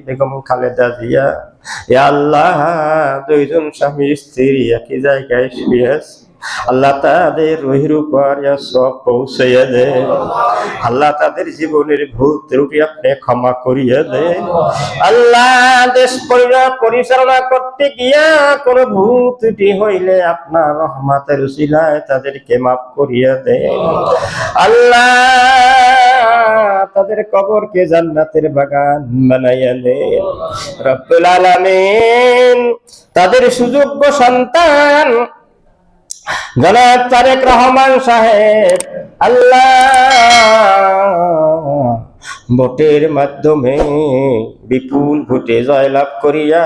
বেগম খালেদা জিয়া, ইয়া আল্লাহ দুইজন স্বামী স্ত্রী একই জায়গায় শুয়ে আছে, আল্লাহ তাদের রুহির উপর সব পৌঁছাইয়া দেন। আল্লাহ তাদের জীবনের ভুল ত্রুটি আপনি ক্ষমা করিয়া দেন। আল্লাহ দেশ পরিচালনা করতে গিয়া কোন ভুল ত্রুটি হইলে আপনার রহমতের উসিলায় তাদেরকে মাফ করিয়া দেন। আল্লাহ তাদের কবরকে জান্নাতের বাগান বানাইয়া দেন। রব্বুল আলামিন তাদের সুযোগ্য সন্তান জনাব তারেক রহমান সাহেব আল্লাহ ভোটের মাধ্যমে বিপুল ভোটে জয়লাভ করিয়া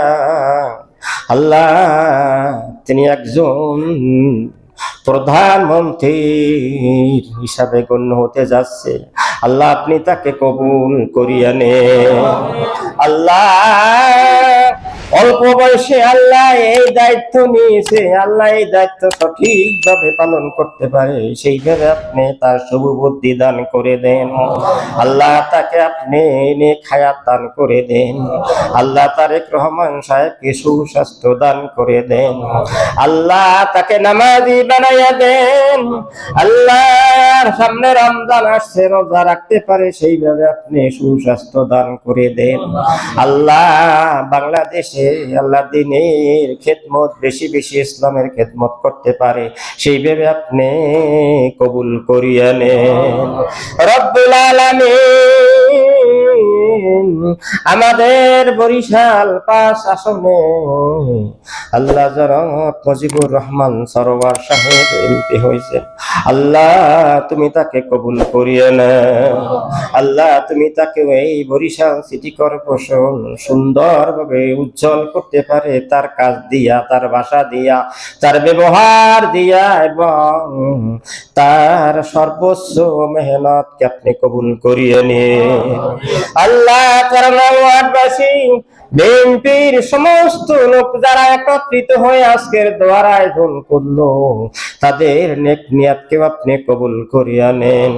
আল্লাহ তিনি একজন প্রধানমন্ত্রী হিসাবে গণ্য হতে যাচ্ছে। আল্লাহ আপনি তাকে কবুল করিয়া নেন। আল্লাহ অল্প বয়সে আল্লাহ এই দায়িত্ব নিয়েছে, আল্লাহ এই দায়িত্ব সঠিকভাবে পালন করতে পারে সেইভাবে আপনি তার শুভবুদ্ধি দান করে দেন। আল্লাহ তাকে আপনি নেক হায়াত দান করে দেন। আল্লাহ তারেক রহমান সাহেবকে সুস্বাস্থ্য দান করে দেন। আল্লাহ তাকে নামাজি বানাইয়া দেন। আল্লাহর সামনে রমজান আসছে, রোজা রাখতে পারে সেইভাবে আপনি সুস্বাস্থ্য দান করে দেন। আল্লাহ বাংলাদেশে আল্লাহ দ্বীনের খেদমত বেশি বেশি ইসলামের খেদমত করতে পারে সেইভাবে আপনি কবুল করিয়া নেন। রব্বুল আলামিন আমাদের বরিশাল 5 আসনে আল্লাহ জনাব মুজিবুর রহমান সরোয়ার সাহেব এমপি হয়েছেন, আল্লাহ তুমি তাকে কবুল করিয়া নাও। আল্লাহ তুমি তাকে এই বরিশাল সিটি কর্পোরেশন সুন্দরভাবে উজ্জ্বল করতে পারে তার কাজ দিয়া, তার ভাষা দিয়া, তার ব্যবহার দিয়া এবং তার সর্বোচ্চ মেহনতকে আপনি কবুল করিয়ে নিন। আল্লাহ কারণবাসী বিএনপির সমস্ত লোক যারা একত্রিত হয়ে আজকের দোয়ার আয়োজন করলো তাদের নেক নিয়াতকে আপনি কবুল করিয়া নেন।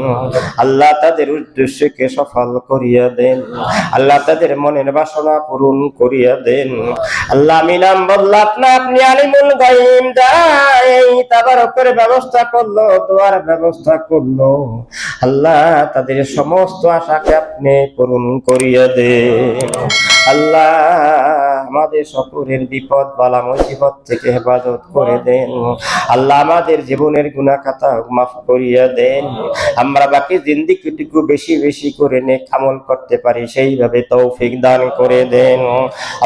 আল্লাহ তাদের উদ্দেশ্যকে সফল করিয়া দেন। আল্লাহ তাদের মনের বাসনা পূরণ করিয়া দেন। আল্লাহ আমি নাম বললাম আপনি আলিমুল গায়ব যারা এই তাবারকের ব্যবস্থা করলো, দোয়ার ব্যবস্থা করলো, আল্লাহ তাদের সমস্ত আশাকে আপনি পূরণ করিয়া দেন। আল্লাহ আমাদের সকলের বিপদ বালা মুসিবত থেকে হেফাজত করে দেন। আল্লাহ আমাদের জীবনের গুনাহ খাতা মাফ করিয়া দেন। আমরা বাকি জিন্দেগিটুকু বেশি বেশি করে নেক আমল করতে পারি সেইভাবে তৌফিক দান করে দেন।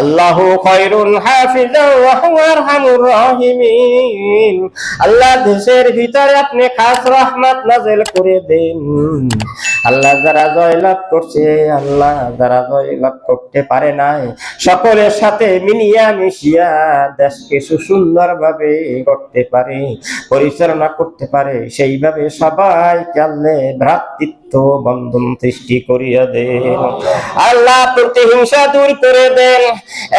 আল্লাহু খায়রুল হাফিজাও ওয়া হুয়া আরহামুর রাহিমিন। আল্লাহ দেশের ভিতরে আপনি খাস রহমত নাযিল করে দেন। আল্লাহ যারা জয়লাভ করছে, আল্লাহ যারা জয়লাভ করতে পারে নাই সকলের সাথে মিলিয়া মিশিয়া দেশকে সুন্দর ভাবে করতে পারে, পরিচালনা করতে পারে সেইভাবে সবাইকে আল্লাহ ভ্রাতৃত্ব বন্ধন সৃষ্টি করিয়া দেন। আল্লাহ প্রতিহিংসা দূর করে দেন।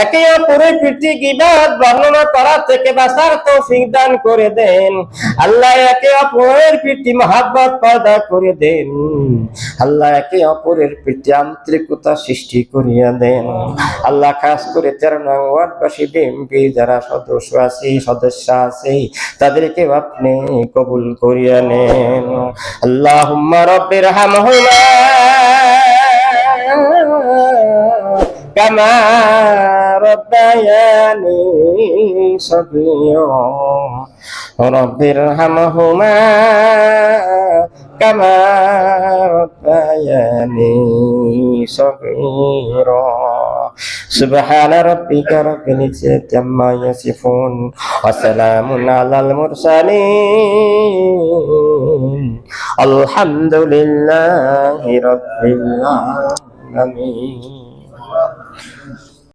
একে অপরের প্রতি গীবত বর্ণনা করা থেকে বাঁচার তৌফিক দান করে দেন। আল্লাহ একে অপরের প্রতি মহব্বত পয়দা করে দেন। আল্লাহ একে অপরের প্রতি আন্তরিকতা সৃষ্টি করিয়া দেন। আল্লাহ খাস করে 13 নং ওয়ার্ডবাসী বিএনপি যারা সদস্য আছে তাদেরকে আপনি কবুল করিয়া নেন। আল্লাহুম্মা রাব্বির হামহুমা কামা রাব্বায়ানি সগীরা রাব্বির হামহুমা কামা রাব্বায়ানি সগীরা। সুবহানা রাব্বিকা রাব্বিল ইজ্জাতি আম্মা ইয়াসিফুন ওয়া সালামুন আলাল মুরসালিন আলহামদুলিল্লাহি রাব্বিল আলামিন।